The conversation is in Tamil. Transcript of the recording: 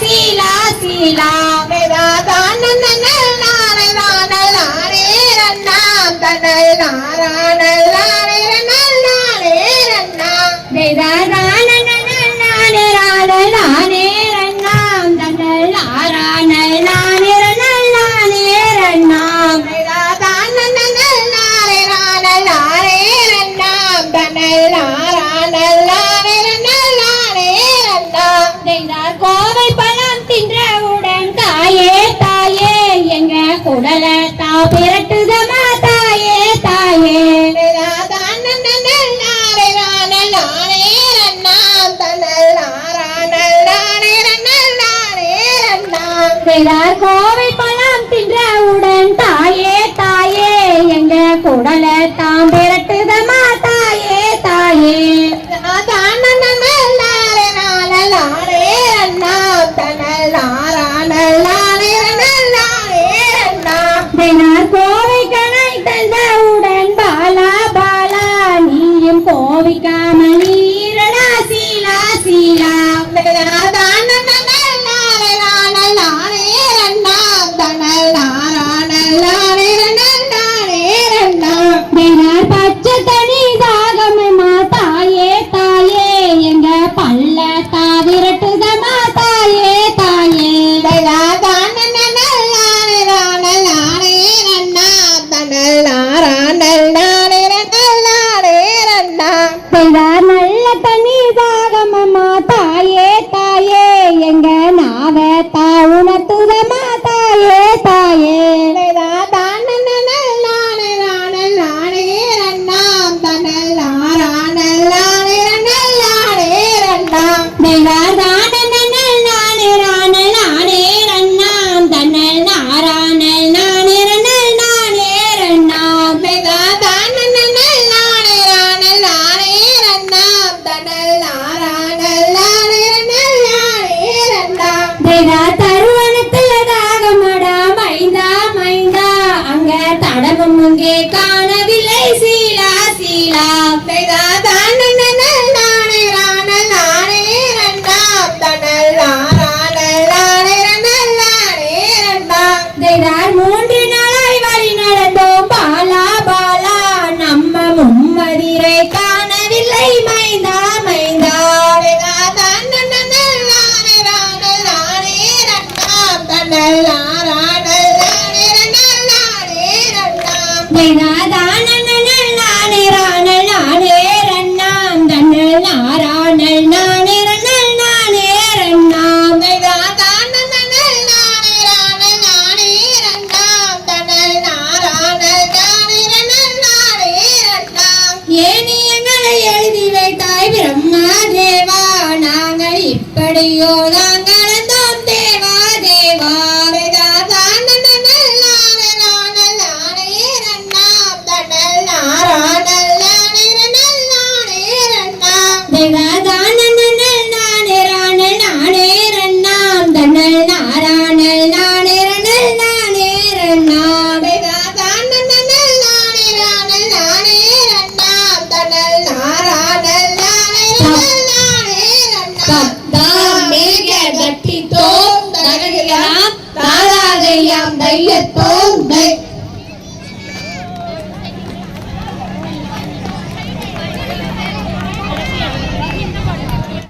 சீலா சீலா கோவை பழம் தின்றவுடன் தாயே தாயே எங்க குடல தா பிரட்டுதமா தாயே தாயே கோவை பழம் தின்றவுடன் தாயே தாயே எங்க குடல தாம் பிரட்டுதமா தாயே தாயே கோவை கணை தந்தவுடன் பாலா பாலா நீயும் கோவிக்காமல் நீரடா சீலா சீலா பச்சை தனி தாகமா தாயே தாயே எங்க பல்ல தாவிரட்டுதமா தாயே தாயே நல்ல தண்ணி தாகமம்மா தாயே தாயே எங்க நாவ தாவுணத்துதமா தாயே தாயே அங்கே காணவில்லை சீலா சீலா மூன்று நாளாய் வழி நடந்தோம் பாலா பாலா நம்ம மும்மதிரை காணவில்லை மைந்தா மைந்தா எழுதி வைத்தாய் பிரம்மா தேவா நாங்கள் இப்படியோ நாங்கள் தேவா தேவா தாராதையாம் தையத்தோம்